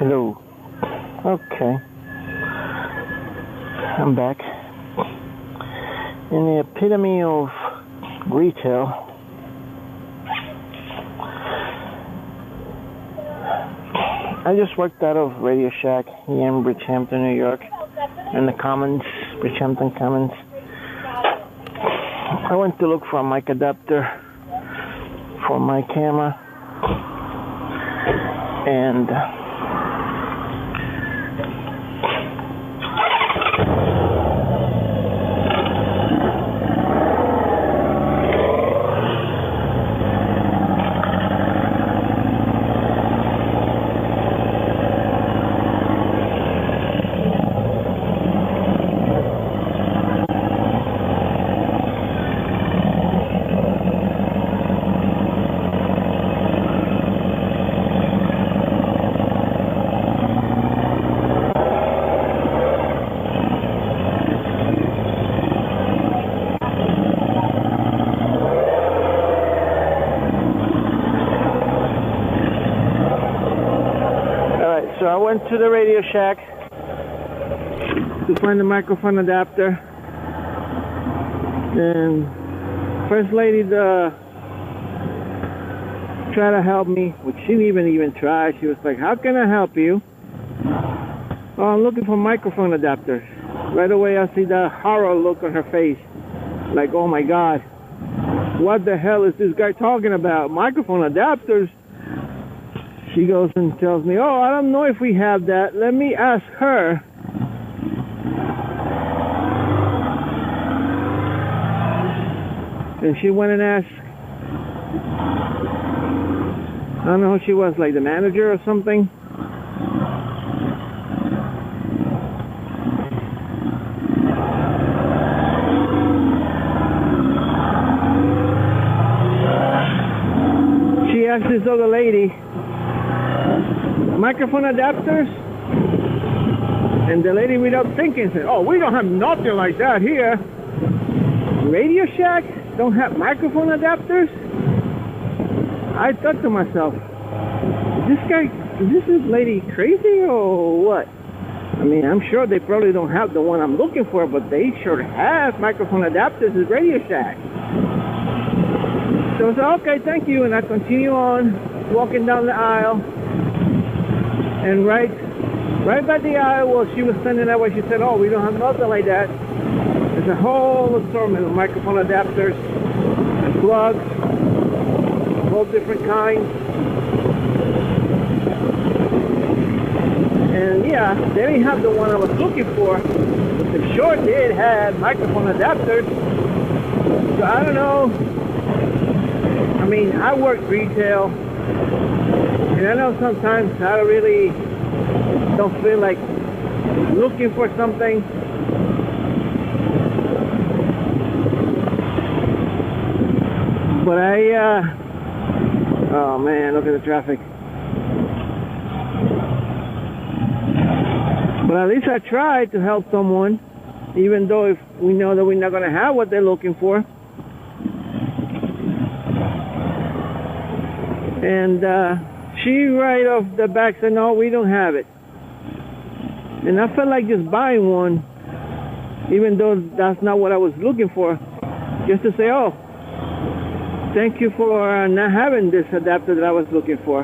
Hello. Okay. I'm back. In the epitome of retail, I just worked out of Radio Shack here in Bridgehampton, New York, in the Commons, Bridgehampton Commons. I went to look for a mic adapter for my camera, and so I went to the Radio Shack to find the microphone adapter, and first lady tried to help me, which she didn't even try. She was like, "How can I help you?" "Oh, I'm looking for microphone adapters." Right away I see the horror look on her face, like, "Oh my God, what the hell is this guy talking about? Microphone adapters?" She goes and tells me, "Oh, I don't know if we have that. Let me ask her." And she went and asked, I don't know who she was, like the manager or something. She asked this other lady, "Microphone adapters?" And the lady, without thinking, said, "Oh, we don't have nothing like that here. Radio Shack don't have microphone adapters?" I thought to myself, is this lady crazy or what? I mean, I'm sure they probably don't have the one I'm looking for, but they sure have microphone adapters at Radio Shack. So I said, "Okay, thank you," and I continue on walking down the aisle. And right by the aisle where she was standing that way, she said, "Oh, we don't have nothing like that. There's a whole assortment of microphone adapters and plugs, all different kinds." And yeah, they didn't have the one I was looking for, but they sure did have microphone adapters. So I don't know. I mean, I work retail, and I know sometimes I really don't feel like looking for something. But oh man, look at the traffic. But at least I tried to help someone, even though if we know that we're not going to have what they're looking for. And she right off the back said, "No, we don't have it." And I felt like just buying one, even though that's not what I was looking for, just to say, "Oh, thank you for not having this adapter that I was looking for."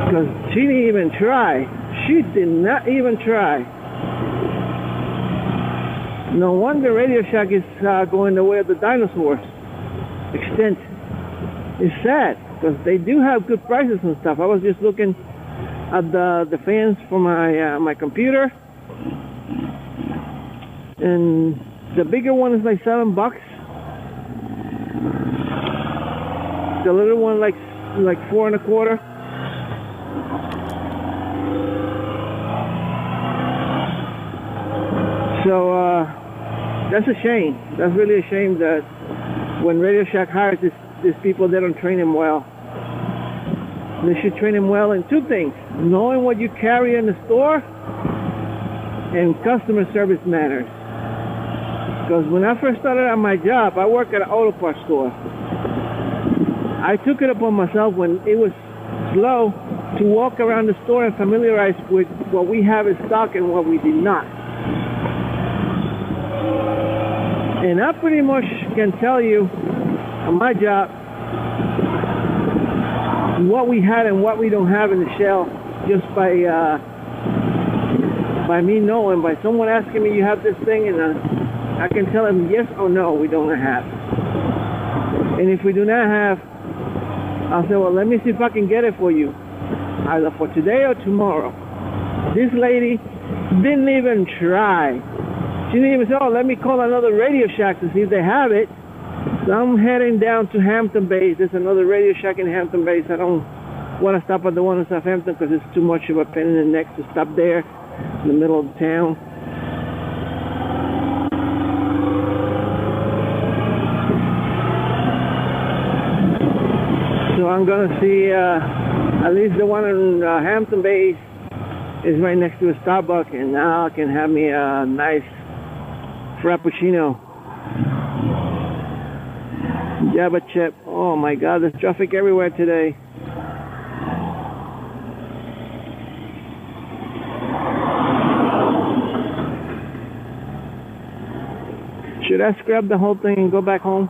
Because she didn't even try. She did not even try. No wonder Radio Shack is going the way of the dinosaurs. Extent. It's sad, because they do have good prices and stuff. I was just looking at the fans for my computer, and the bigger one is like $7. The little one like $4.25. So that's a shame. That's really a shame that when Radio Shack hires these people, they don't train them well. They should train them well in two things: knowing what you carry in the store and customer service manners. Because when I first started at my job, I worked at an auto parts store. I took it upon myself when it was slow to walk around the store and familiarize with what we have in stock and what we did not. And I pretty much can tell you on my job what we had and what we don't have in the shelf just by me knowing, by someone asking me, you have this thing, and I can tell them yes or no, we don't have. And if we do not have, I'll say, well, let me see if I can get it for you, either for today or tomorrow. This lady didn't even try. She didn't even say, oh, let me call another Radio Shack to see if they have it. So I'm heading down to Hampton Bays. There's another Radio Shack in Hampton Bays. I don't want to stop at the one in Southampton because it's too much of a pain in the neck to stop there in the middle of town. So I'm going to see, at least the one in Hampton Bays is right next to a Starbucks, and now I can have me a nice Frappuccino. Jabba chip. Oh my God, there's traffic everywhere today. Should I scrap the whole thing and go back home?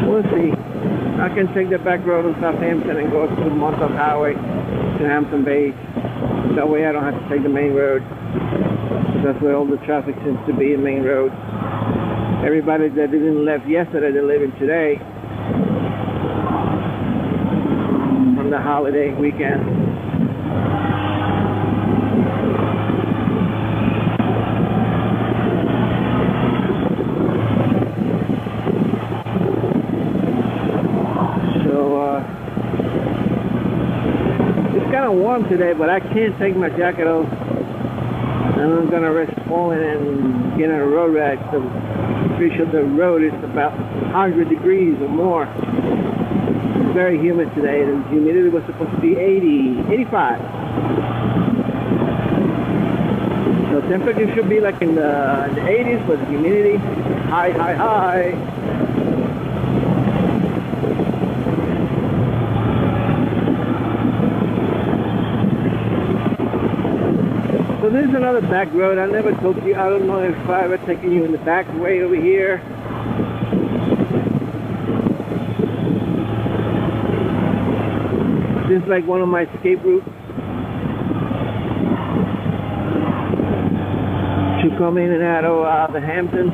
We'll see. I can take the back road in Southampton and go to the Montauk Highway to Hampton Bays. That way I don't have to take the main road. That's where all the traffic seems to be, in main road. Everybody that didn't leave yesterday, they're leaving today from the holiday weekend. Warm today, but I can't take my jacket off, and I'm gonna risk falling and getting a road rash. So I'm pretty sure the road is about 100 degrees or more. It's very humid today. The humidity was supposed to be 85. So temperature should be like in the 80s, but the humidity high. So this is another back road. I never told you. I don't know if I ever taken you in the back way over here. This is like one of my escape routes to come in and out of the Hamptons.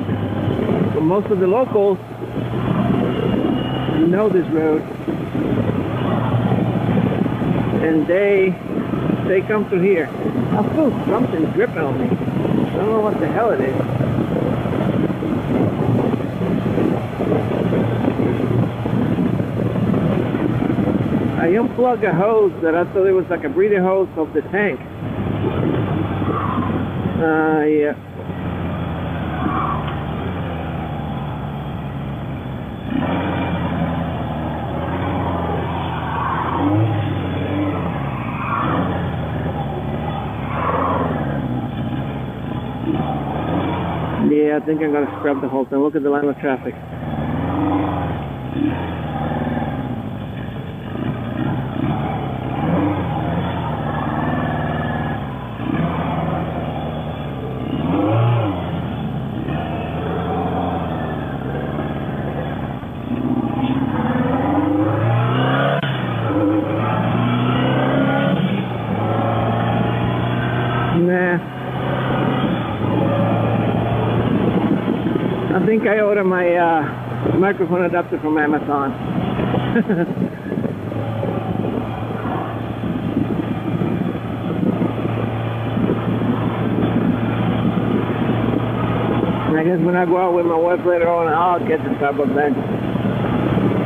But most of the locals know this road, and they come through here. I feel something dripping on me. I don't know what the hell it is. I unplugged a hose that I thought it was like a breather hose of the tank. Yeah. Yeah, I think I'm going to scrub the whole thing. Look at the line of traffic. I think I ordered my microphone adapter from Amazon. I guess when I go out with my wife later on, I'll get the Starbucks then.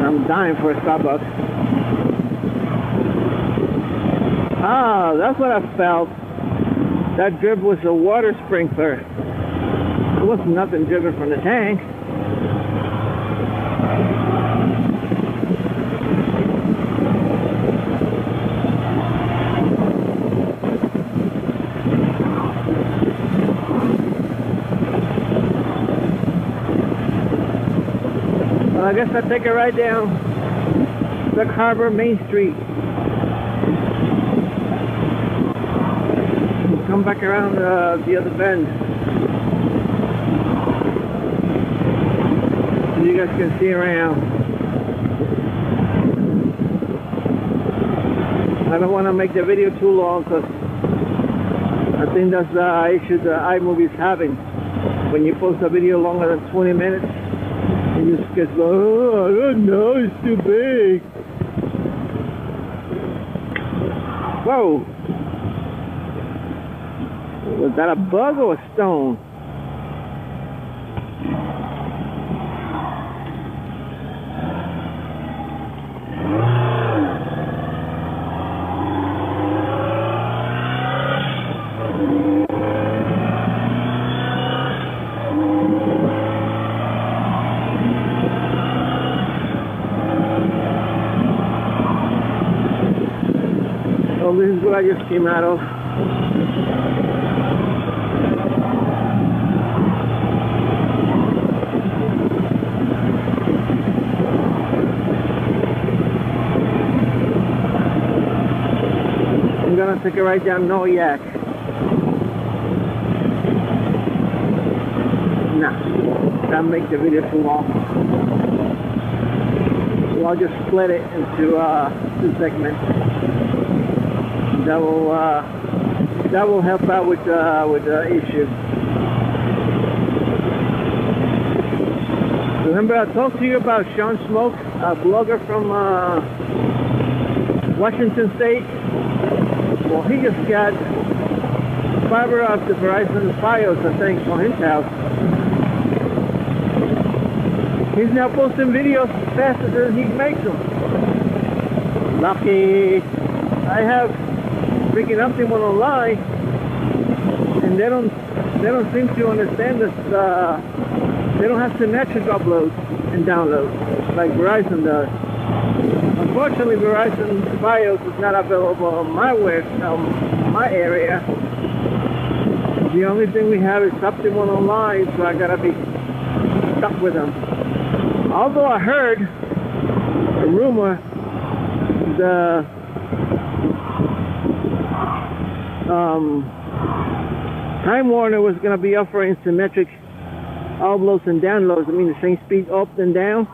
I'm dying for a Starbucks. Ah, that's what I felt. That drip was a water sprinkler. It was nothing driven from the tank. Well, I guess I'll take it right down Sac Harbor Main Street. Come back around the other bend so you guys can see around. I don't want to make the video too long because I think that's the issue the iMovie is having. When you post a video longer than 20 minutes, it just gets, oh, I don't know, it's too big. Whoa! Was that a bug or a stone? Oh, this is what I just came out of. I'm gonna take it right down Noyak. Nah, that'll make the video too long. So I'll just split it into 2 segments. That will help out with the issue. Remember I talked to you about Sean Smoke, a blogger from Washington State? Well, he just got fiber optic Verizon Fios, I think, on his house. He's now posting videos faster than he makes them. Lucky. I have freaking Optimum online, and they don't seem to understand this. They don't have symmetric uploads and downloads like Verizon does. Unfortunately, Verizon Fios is not available on my area. The only thing we have is Optimum online, so I gotta be stuck with them. Although I heard a rumor, the Time Warner was gonna be offering symmetric uploads and downloads. I mean, the same speed up and down.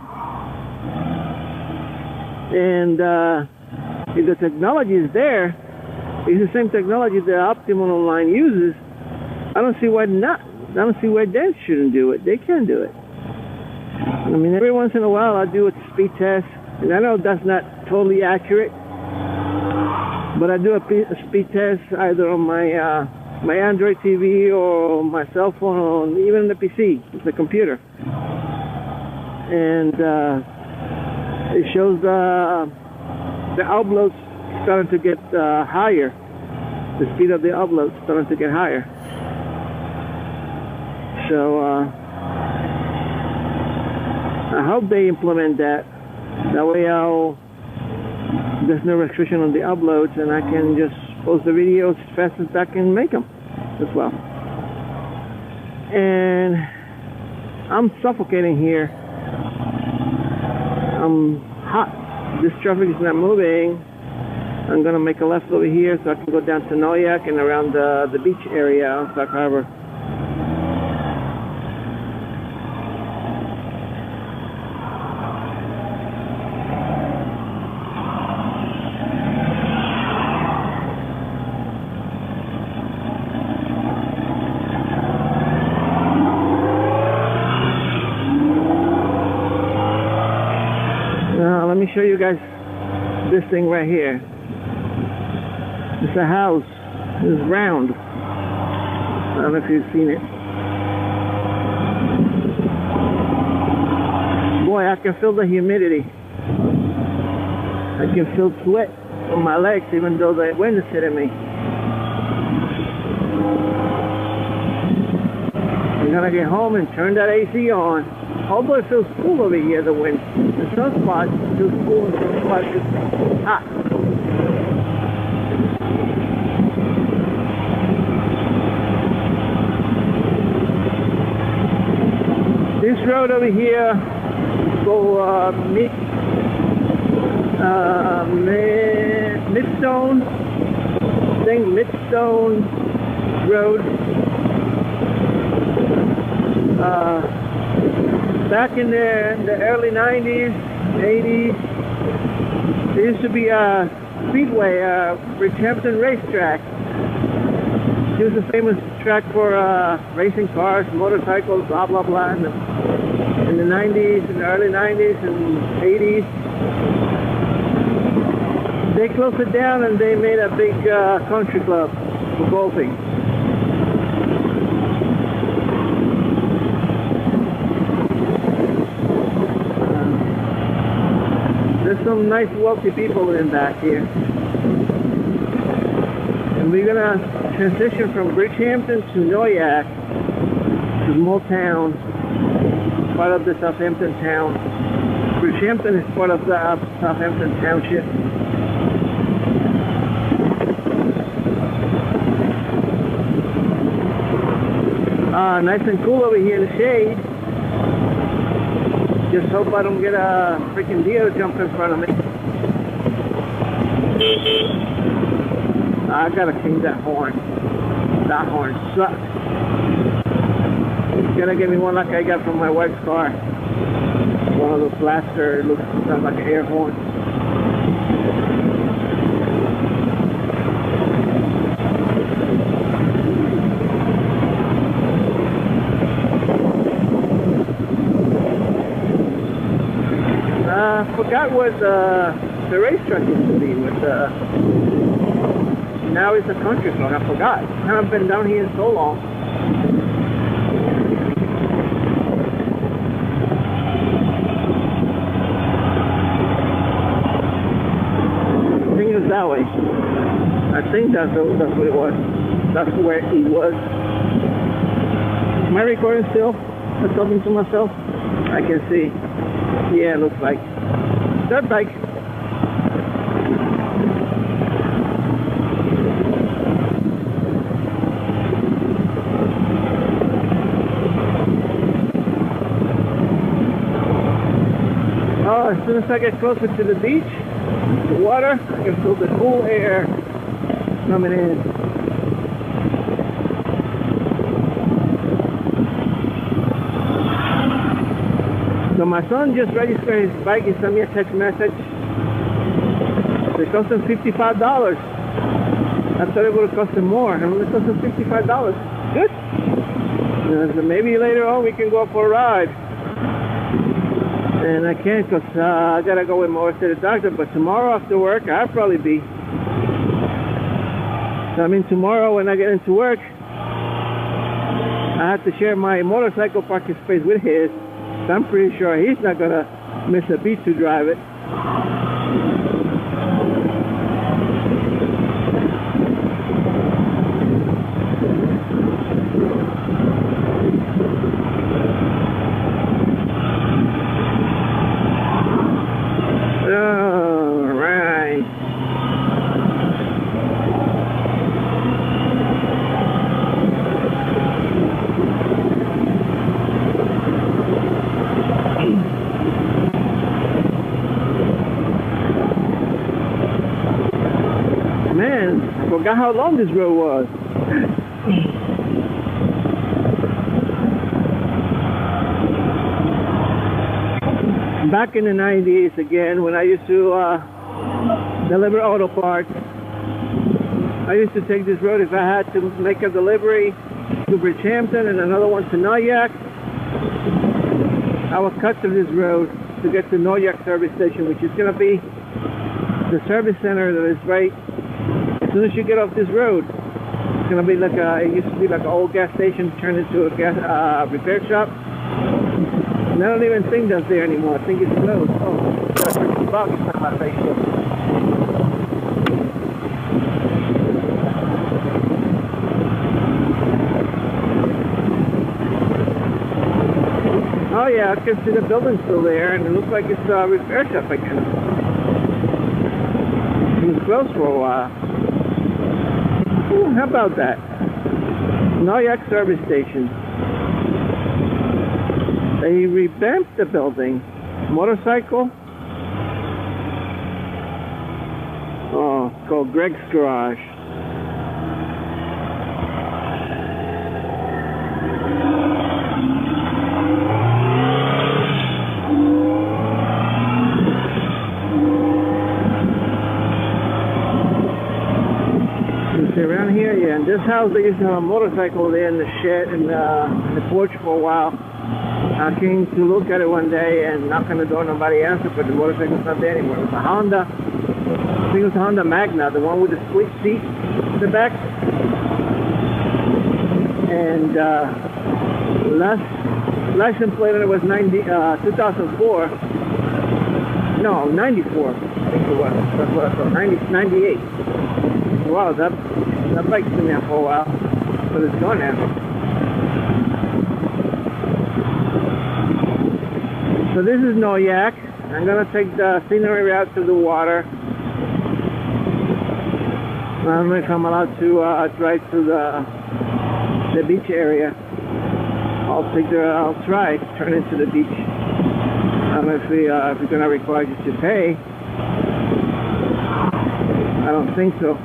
And if the technology is there, it's the same technology that Optimum Online uses. I don't see why not. I don't see why they shouldn't do it. They can do it. I mean, every once in a while I do a speed test, and I know that's not totally accurate, but I do a speed test either on my my Android TV or my cell phone, or even the PC, the computer, and it shows the uploads starting to get higher. The speed of the uploads starting to get higher. So I hope they implement that. That way there's no restriction on the uploads, and I can just post the videos as fast as I can make them as well. And I'm suffocating here. I'm hot. This traffic is not moving. I'm gonna make a left over here so I can go down to Noyak and around the beach area on Sac Harbor. Now, let me show you guys this thing right here. It's a house. It's round. I don't know if you've seen it. Boy, I can feel the humidity. I can feel sweat on my legs, even though the wind is hitting me. I'm gonna get home and turn that AC on. Although it feels cool over here, the wind. In some spots it feels cool, and some spots it's hot. This road over here go Midstone, I think Midstone Road. Back in the early 90s, 80s, there used to be a speedway, Bridgehampton racetrack. It was a famous track for racing cars, motorcycles, blah blah blah. In the 90s, in the early 90s and 80s, they closed it down and they made a big country club for golfing. There's some nice wealthy people in back here. And we're gonna transition from Bridgehampton to Noyak, a small town, part of the Southampton town. Bridgehampton is part of the Southampton township. Nice and cool over here in the shade. Just hope I don't get a freaking deer jump in front of me. I gotta change that horn. That horn sucks. It's gonna give me one like I got from my wife's car. One of those blaster, it looks like an air horn. I forgot what the racetrack used to be with now it's a country club. I forgot. I haven't been down here in so long. I think it was that way. I think that's what it was. That's where he was. Am I recording still? I'm talking to myself. I can see. Yeah, it looks like. Dirt bike. Oh, as soon as I get closer to the beach, the water, I can feel the cool air coming in. So my son just registered his bike. He sent me a text message. It cost him $55. I thought it would have cost him more. And it cost him $55. Good. So maybe later on we can go for a ride. And I can't because I gotta go with Morris to the doctor. But tomorrow after work, I'll probably be. So I mean tomorrow when I get into work, I have to share my motorcycle parking space with his. So I'm pretty sure he's not gonna miss a beat to drive it. Man, I forgot how long this road was. Back in the 90s again, when I used to deliver auto parts, I used to take this road if I had to make a delivery to Bridgehampton and another one to Noyak. I would cut through this road to get to Noyak service station, which is going to be the service center that is right. As soon as you get off this road, it's gonna be like it used to be like an old gas station turned into a gas repair shop. And I don't even think that's there anymore. I think it's closed. Oh, got a freaking bug stuck in my face. yeah, I can see the building still there, and it looks like it's repair shop again. It was closed for a while. Ooh, how about that? Noyak service station. They revamped the building. Motorcycle. Oh, it's called Greg's Garage. Around here, yeah, in this house they used to have a motorcycle there in the shed in the porch for a while. I came to look at it one day and knock on the door, nobody answered, but the motorcycle's not there anymore. It was a Honda, I think it was a Honda Magna, the one with the split seat in the back. And license plate on it was 2004. No, 94, I think it was. That's what I thought, 98. Wow, that bike's been there for a while, but it's gone now. So this is Noyak. I'm gonna take the scenery route to the water. I don't know if I'm allowed to drive to the beach area. I'll try to turn into the beach. I don't know if we're gonna require you to pay. I don't think so.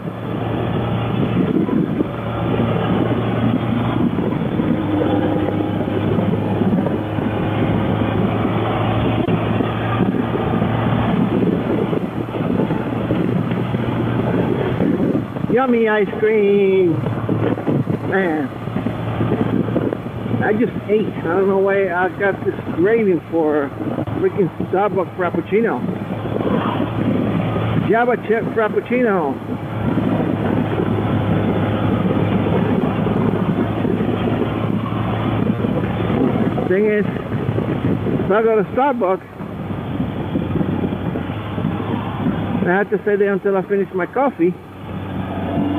Yummy ice cream, man. I just ate. I don't know why I got this craving for freaking Starbucks Frappuccino. Java chip Frappuccino. Thing is, if I go to Starbucks, I have to stay there until I finish my coffee.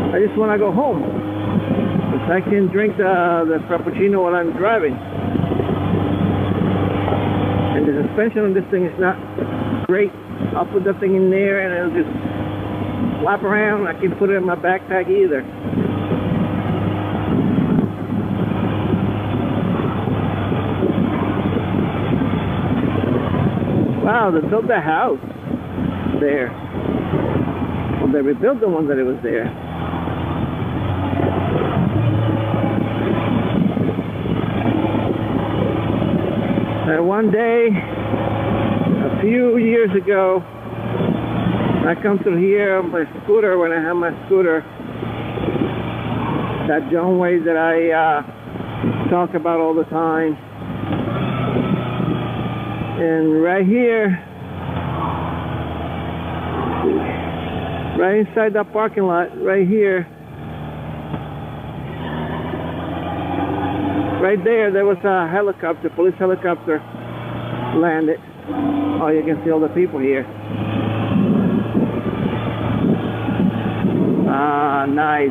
I just want to go home, because I can drink the Frappuccino while I'm driving. And the suspension on this thing is not great. I'll put that thing in there and it'll just flap around. I can put it in my backpack either. Wow, they built the house there. Well, they rebuilt the one that it was there. One day, a few years ago, I come through here on my scooter, when I have my scooter, that John Way that I talk about all the time. And right here, right inside that parking lot, right here, right there was a helicopter, police helicopter landed. Oh, you can see all the people here. Ah, nice.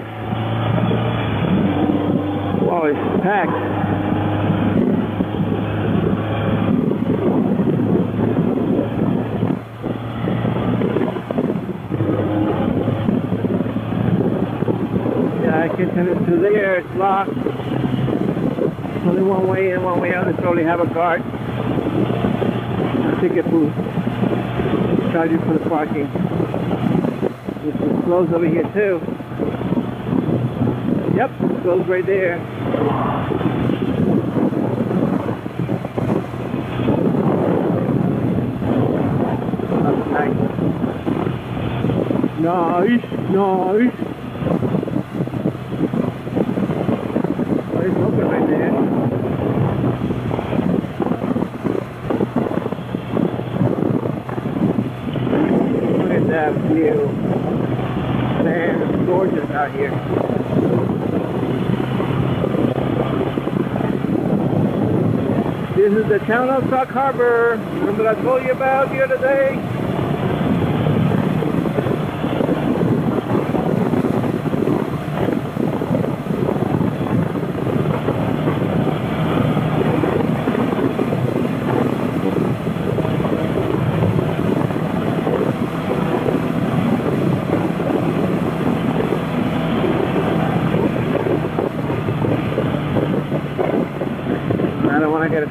Wow, it's packed. Yeah, I can turn it to there, it's locked. Only one way in, one way out. They probably have a guard. A ticket booth. Charge you for the parking. This is closed over here too. Yep, it's closed right there. That's nice. Nice, nice. Oh, it's open right there. That view. Man, it's gorgeous out here. This is the town of Sauk Harbor. Remember what I told you about the other day?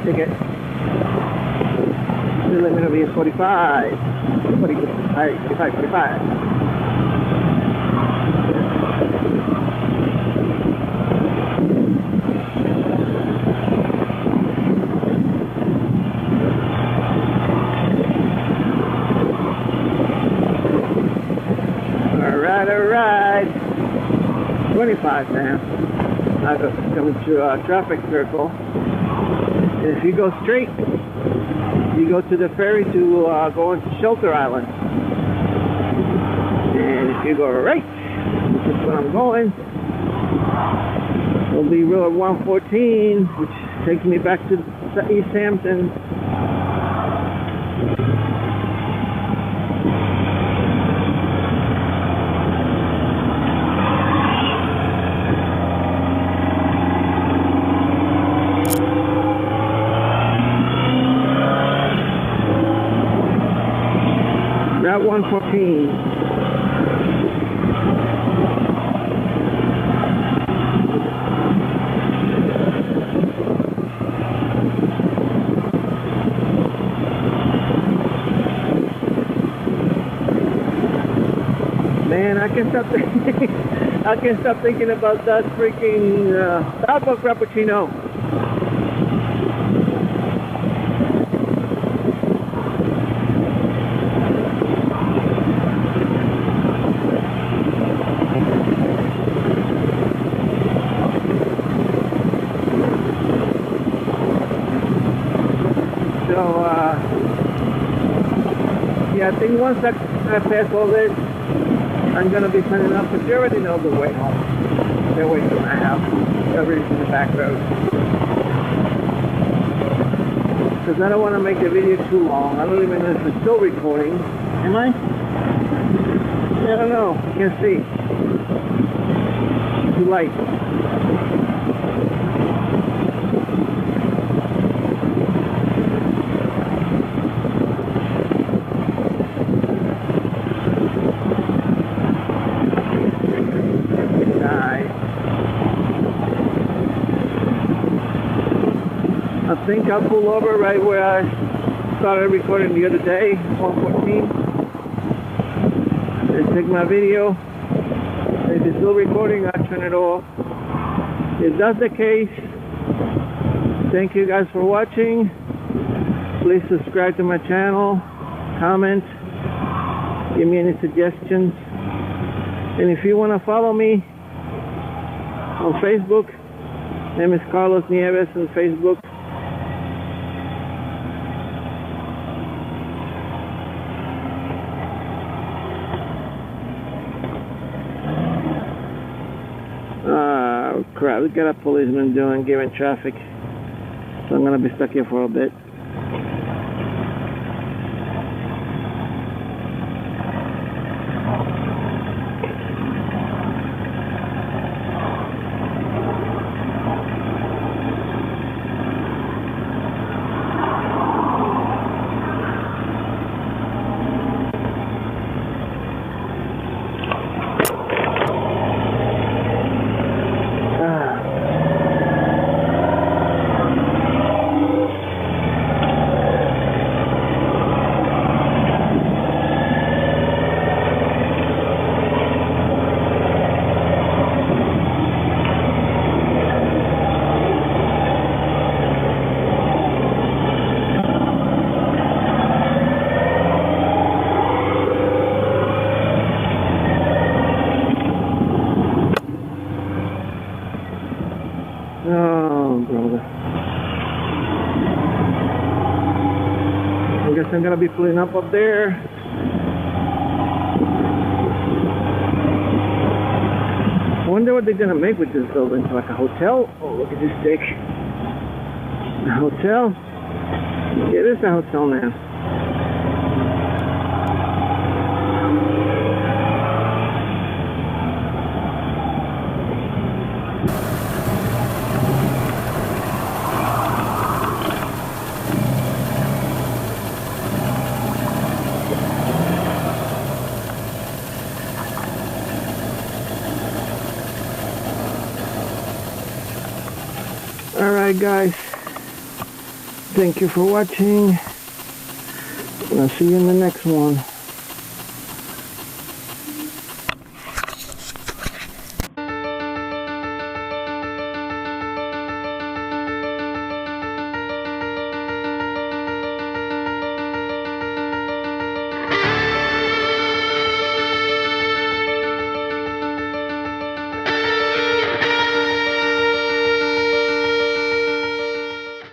ticket. The limit will be 45. 45. Alright. 25 now. I just come to a traffic circle. And if you go straight, you go to the ferry to go into Shelter Island. And if you go right, which is where I'm going, it'll be Road 114, which takes me back to East Hampton. Route 114. Man, I can't stop thinking. I can't stop thinking about that freaking Starbucks Frappuccino. Yeah, I think once I pass all this, I'm going to be sending up security all the way home. They're waiting for my house. Everybody's in the back road. Because I don't want to make the video too long. I don't even know if it's still recording. Am I? I don't know. I can't see. Too light. I think I'll pull over right where I started recording the other day, 114. And take my video. If it's still recording, I'll turn it off. If that's the case, thank you guys for watching. Please subscribe to my channel, comment, give me any suggestions. And if you want to follow me on Facebook, my name is Carlos Nieves on Facebook. Crap, look at a policeman doing, giving traffic. So I'm gonna be stuck here for a bit. Oh, brother. I guess I'm gonna be pulling up there. I wonder what they're gonna make with this building. Like a hotel? Oh, look at this stick. A hotel? Yeah, it is a hotel now. Alright guys, Thank you for watching. I'll see you in the next one.